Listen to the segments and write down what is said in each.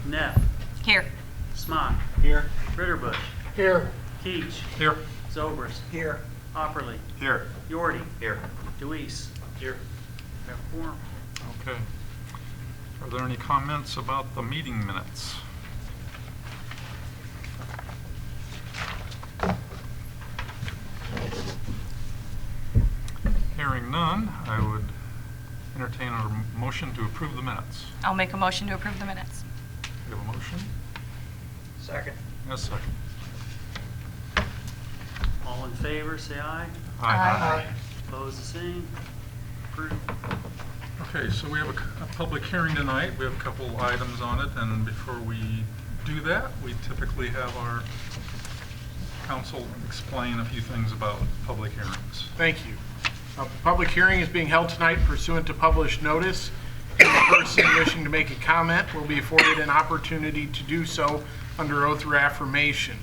Neff. Here. Smock. Here. Ritterbusch. Here. Keach. Here. Zobers. Here. Opperly. Here. Yordi. Here. Deweese. Here. We have a quorum. Okay. Are there any comments about the meeting minutes? Hearing none, I would entertain a motion to approve the minutes. I'll make a motion to approve the minutes. We have a motion? Second. And a second. All in favor, say aye. Aye. Opposed, the same. Approved. Okay, so we have a public hearing tonight. We have a couple items on it, and before we do that, we typically have our council explain a few things about public hearings. Thank you. A public hearing is being held tonight pursuant to published notice. Any person wishing to make a comment will be afforded an opportunity to do so under oath or affirmation.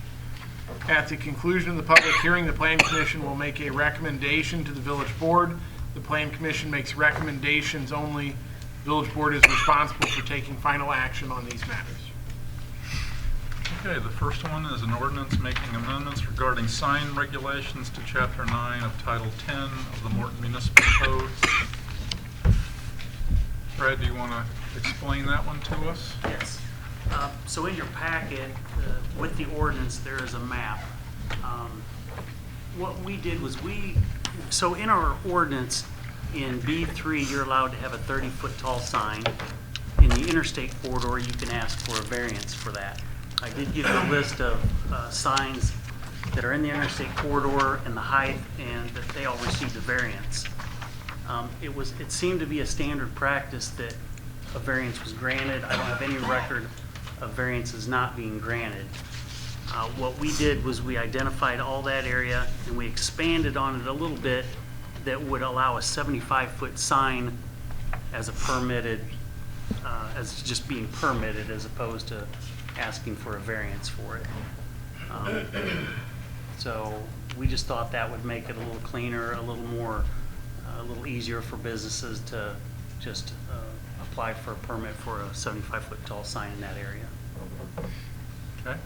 At the conclusion of the public hearing, the Plan Commission will make a recommendation to the Village Board. The Plan Commission makes recommendations only. The Village Board is responsible for taking final action on these matters. Okay, the first one is an ordinance making amendments regarding sign regulations to Chapter 9 of Title 10 of the Morton Municipal Code. Brad, do you want to explain that one to us? Yes. So in your packet, with the ordinance, there is a map. What we did was so in our ordinance, in B3, you're allowed to have a 30-foot tall sign. In the interstate corridor, you can ask for a variance for that. I did give you a list of signs that are in the interstate corridor and the height, and that they all received a variance. It seemed to be a standard practice that a variance was granted. I don't have any record of variances not being granted. What we did was we identified all that area and we expanded on it a little bit that would allow a 75-foot sign as a permitted, as just being permitted as opposed to asking for a variance for it. So we just thought that would make it a little cleaner, a little easier for businesses to just apply for a permit for a 75-foot tall sign in that area. Okay.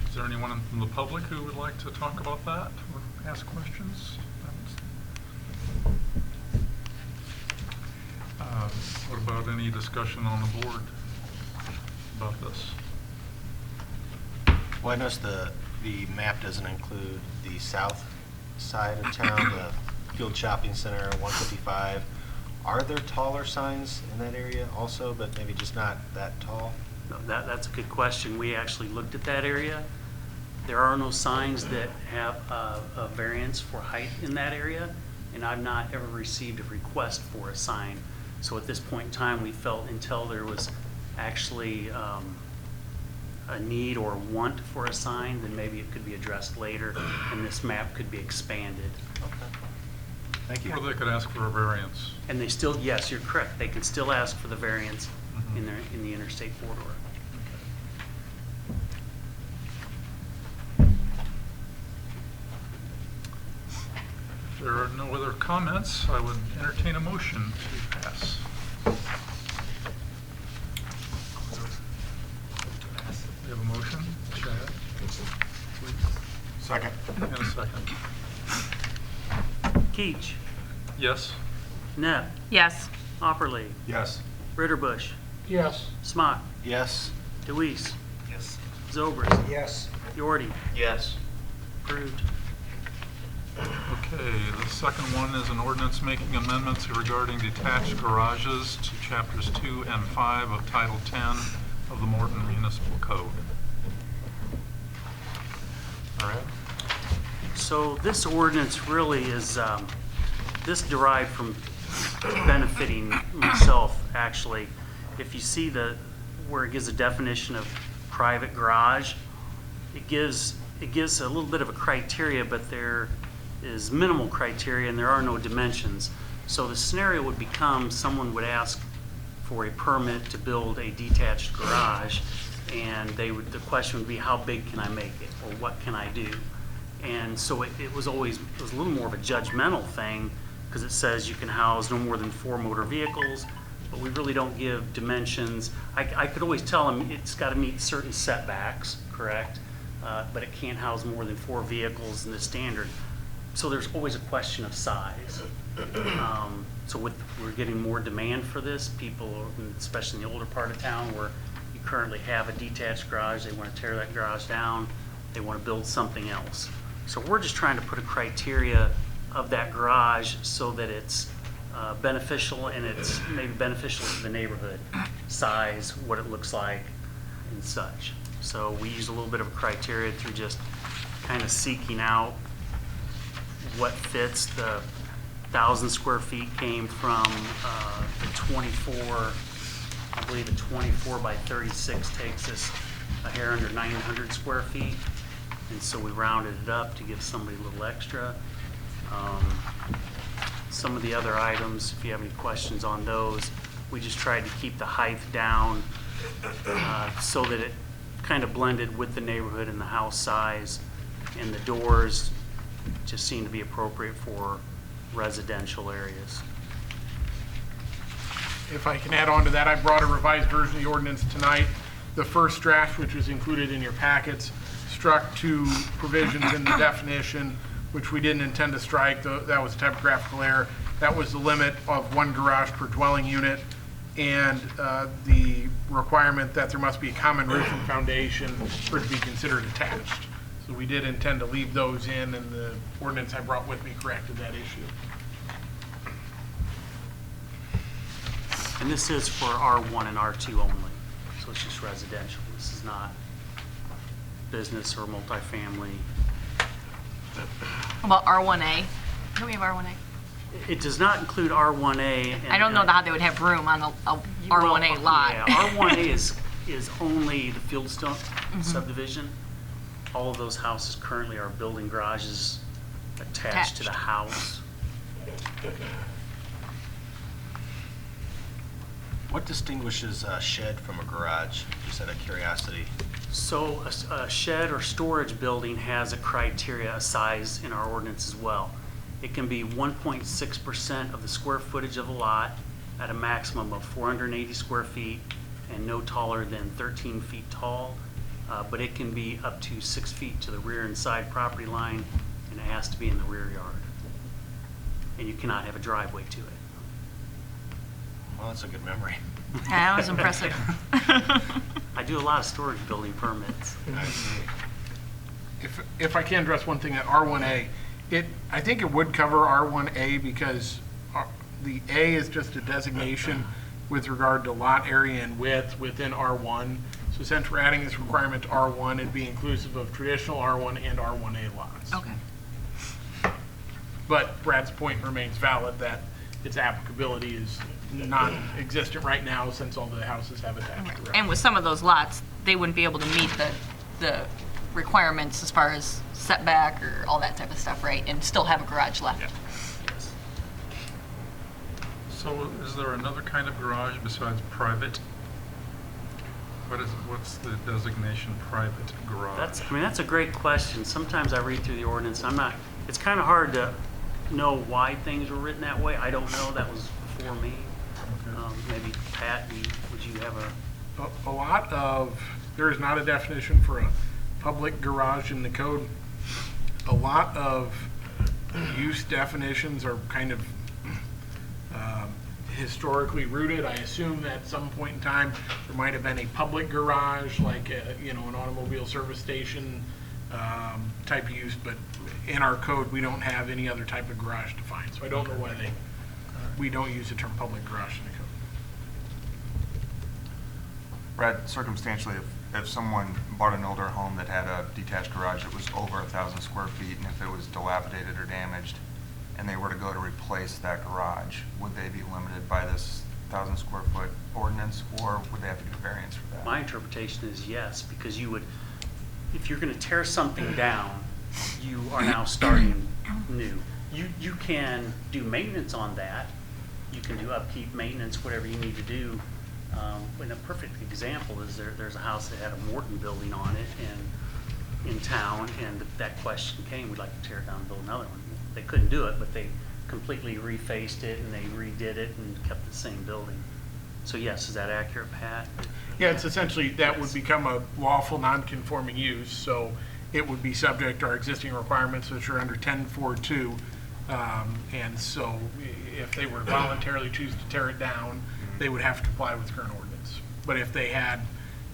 Is there anyone from the public who would like to talk about that or ask questions? What about any discussion on the board about this? Well, I noticed the map doesn't include the south side of town, the Field Shopping Center, 155. Are there taller signs in that area also, but maybe just not that tall? No, that's a good question. We actually looked at that area. There are no signs that have a variance for height in that area, and I've not ever received a request for a sign. So at this point in time, we felt until there was actually a need or want for a sign, then maybe it could be addressed later, and this map could be expanded. Okay. Thank you. Or they could ask for a variance. And they still, yes, you're correct. They can still ask for the variance in the interstate corridor. If there are no other comments, I would entertain a motion to pass. We have a motion, Chad, please. Second. And a second. Keach. Yes? Neff. Yes. Opperly. Yes. Ritterbusch. Yes. Smock. Yes. Deweese. Yes. Zobers. Yes. Yordi. Yes. Approved. Okay, the second one is an ordinance making amendments regarding detached garages to Chapters 2 and 5 of Title 10 of the Morton Municipal Code. All right. So this ordinance really is, this derived from benefiting myself, actually. If you see where it gives a definition of private garage, it gives a little bit of a criteria, but there is minimal criteria and there are no dimensions. So the scenario would become someone would ask for a permit to build a detached garage, and the question would be, how big can I make it, or what can I do? And so it was a little more of a judgmental thing, because it says you can house no more than 4 motor vehicles, but we really don't give dimensions. I could always tell them it's got to meet certain setbacks, correct? But it can't house more than 4 vehicles in the standard. So there's always a question of size. So we're getting more demand for this. People, especially in the older part of town where you currently have a detached garage, they want to tear that garage down. They want to build something else. So we're just trying to put a criteria of that garage so that it's beneficial, and it's maybe beneficial to the neighborhood, size, what it looks like, and such. So we use a little bit of a criteria through just kind of seeking out what fits. The 1,000 square feet came from the 24, I believe the 24 by 36 takes us a hair under 900 square feet. And so we rounded it up to give somebody a little extra. Some of the other items, if you have any questions on those, we just tried to keep the height down so that it kind of blended with the neighborhood and the house size. And the doors just seem to be appropriate for residential areas. If I can add on to that, I brought a revised version of the ordinance tonight. The first draft, which was included in your packets, struck 2 provisions in the definition, which we didn't intend to strike. That was a typographical error. That was the limit of 1 garage per dwelling unit, and the requirement that there must be a common roof and foundation for it to be considered attached. So we did intend to leave those in, and the ordinance I brought with me corrected that issue. And this is for R1 and R2 only, so it's just residential. This is not business or multifamily. How about R1A? Do we have R1A? It does not include R1A. I don't know how they would have room on a R1A lot. Yeah, R1A is only the Fieldstone subdivision. All of those houses currently are building garages attached to the house. What distinguishes a shed from a garage, just out of curiosity? So a shed or storage building has a criteria, a size in our ordinance as well. It can be 1.6% of the square footage of a lot at a maximum of 480 square feet and no taller than 13 feet tall. But it can be up to 6 feet to the rear and side property line, and it has to be in the rear yard. And you cannot have a driveway to it. Well, that's a good memory. That was impressive. I do a lot of storage building permits. If I can address one thing at R1A, I think it would cover R1A because the A is just a designation with regard to lot area and width within R1. So since we're adding this requirement to R1, it'd be inclusive of traditional R1 and R1A lots. Okay. But Brad's point remains valid that its applicability is non-existent right now since all the houses have attached garages. And with some of those lots, they wouldn't be able to meet the requirements as far as setback or all that type of stuff, right? And still have a garage left. Yeah. So is there another kind of garage besides private? What's the designation private garage? That's a great question. Sometimes I read through the ordinance. It's kind of hard to know why things were written that way. I don't know. That was before me. Okay. Maybe Pat, would you have there is not a definition for a public garage in the code. A lot of use definitions are kind of historically rooted. I assume that at some point in time there might have been a public garage, like an automobile service station type of use, but in our code we don't have any other type of garage defined. So I don't know why we don't use the term public garage in the code. Brad, circumstantially, if someone bought an older home that had a detached garage that was over 1,000 square feet, and if it was dilapidated or damaged, and they were to go to replace that garage, would they be limited by this 1,000 square foot ordinance, or would they have to get a variance for that? My interpretation is yes, because if you're going to tear something down, you are now starting new. You can do maintenance on that. You can do upkeep, maintenance, whatever you need to do. And a perfect example is there's a house that had a Morton building on it in town, and that question came, we'd like to tear it down and build another one. They couldn't do it, but they completely refaced it and they redid it and kept the same building. So yes, is that accurate, Pat? Yeah, it's essentially, that would become a lawful non-conforming use, so it would be subject to our existing requirements, which are under 10.4.2. And so if they were to voluntarily choose to tear it down, they would have to comply with current ordinance. But if they had,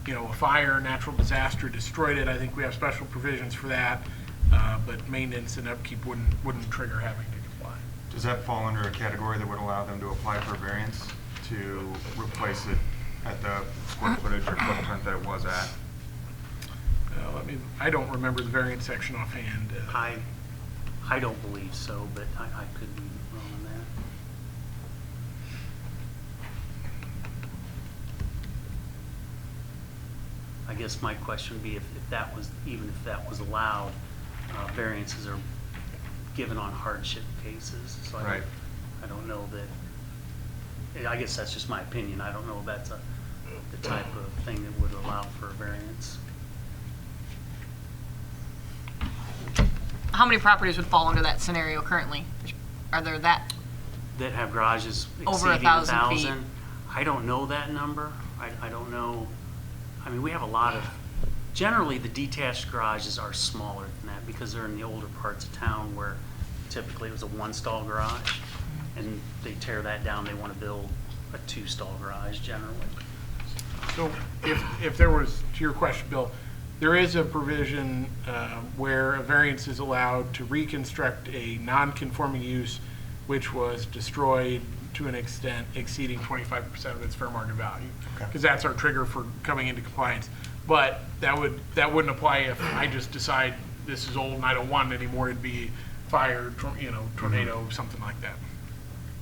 a fire, natural disaster, destroyed it, I think we have special provisions for that. But maintenance and upkeep wouldn't trigger having to comply. Does that fall under a category that would allow them to apply for a variance to replace it at the square footage or footprint that it was at? I don't remember the variance section offhand. I don't believe so, but I could be wrong on that. I guess my question would be if that was, even if that was allowed, variances are given on hardship cases. So Right. I don't know that, I guess that's just my opinion. I don't know if that's the type of thing that would allow for a variance. How many properties would fall under that scenario currently? Are there that? That have garages Over exceeding 1,000 feet. 1,000. I don't know that number. I don't know. I mean, we have a lot of, generally the detached garages are smaller than that because they're in the older parts of town where typically it was a one-stall garage and they tear that down, they want to build a two-stall garage generally. So if there was, to your question, Bill, there is a provision where a variance is allowed to reconstruct a non-conforming use which was destroyed to an extent exceeding 25% of its fair market value. Because that's our trigger for coming into compliance. But that wouldn't apply if I just decide this is old and I don't want it anymore. It'd be fire, tornado, something like that.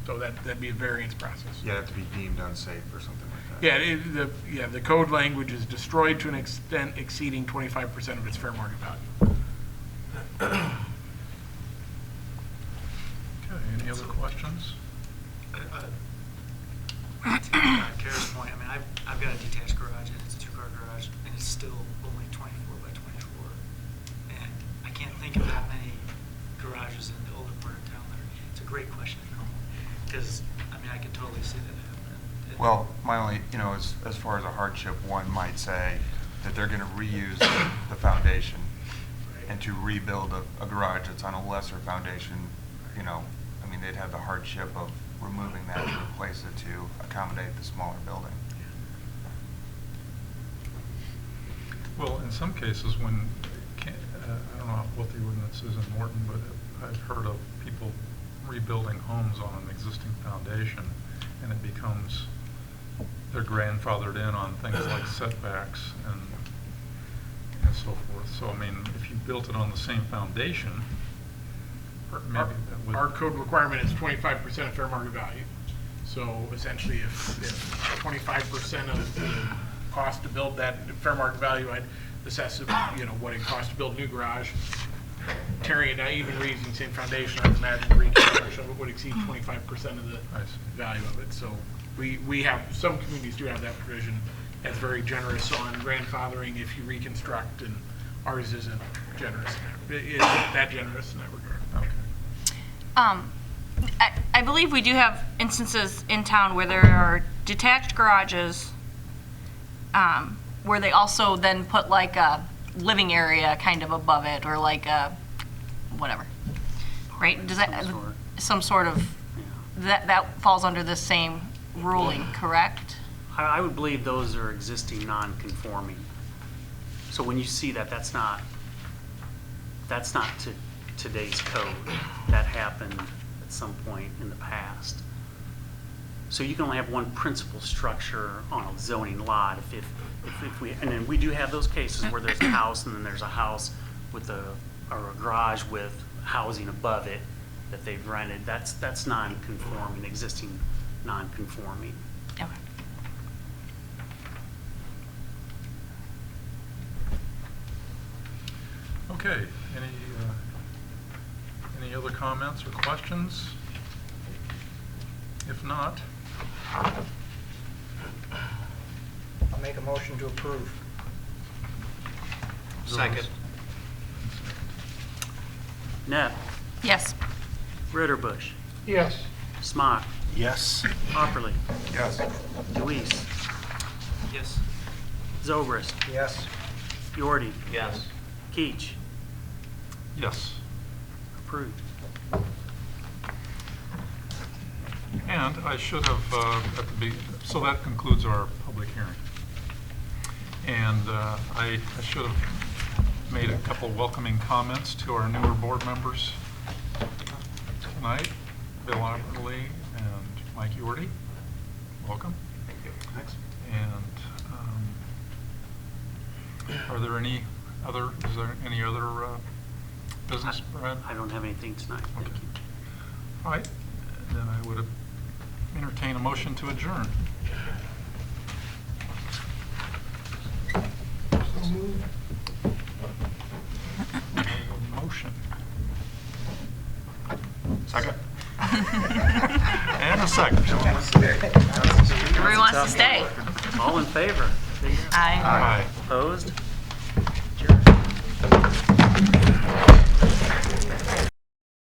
So that'd be a variance process. Yeah, it'd have to be deemed unsafe or something like that. Yeah, the code language is destroyed to an extent exceeding 25% of its fair market value. Okay, any other questions? To Kara's point, I mean, I've got a detached garage and it's a two-car garage and it's still only 24 by 24. And I can't think of that many garages in the older part of town that are, it's a great question, because, I mean, I can totally see that happening. Well, my only, as far as a hardship, one might say that they're going to reuse the foundation and to rebuild a garage that's on a lesser foundation, I mean, they'd have the hardship of removing that to replace it to accommodate the smaller building. Well, in some cases, when, I don't know what the ordinance is in Morton, but I've heard of people rebuilding homes on an existing foundation, and it becomes, they're grandfathered in on things like setbacks and so forth. So, I mean, if you built it on the same foundation, or maybe that would... Our code requirement is 25% of fair market value. So essentially, if 25% of the cost to build that fair market value, I'd assess what it costs to build a new garage. Tearing it down, even reusing the same foundation, I would imagine the reconstruction of it would exceed 25% of the value of it. So we have, some communities do have that provision that's very generous on grandfathering if you reconstruct, and ours isn't generous. It isn't that generous in that regard. Okay. I believe we do have instances in town where there are detached garages where they also then put like a living area kind of above it, or like a whatever, right? Does that some sort of that falls under the same ruling, correct? I would believe those are existing non-conforming. So when you see that, that's not to today's code. That happened at some point in the past. So you can only have one principal structure on a zoning lot if we, and then we do have those cases where there's a house and then there's a house with or a garage with housing above it that they've rented. That's non-conforming, existing non-conforming. Okay. Okay, any other comments or questions? If not, I'll make a motion to approve. Second. Neff, Yes. Ritterbusch, Yes. Smock, Yes. Hopperly, Yes. Deweese, Yes. Zobrist, Yes. Yordi, Yes. Keach. Yes. Approved. And I should have, so that concludes our public hearing. And I should have made a couple welcoming comments to our newer board members tonight. Bill Iverly and Mike Yordi, welcome. Thank you. Next. And are there any other, is there any other business, Brad? I don't have anything tonight. Thank Okay. you. All right, then I would entertain a motion to adjourn. Motion. Second. And a second. Everyone wants to stay. All in favor? Aye. Aye. Opposed?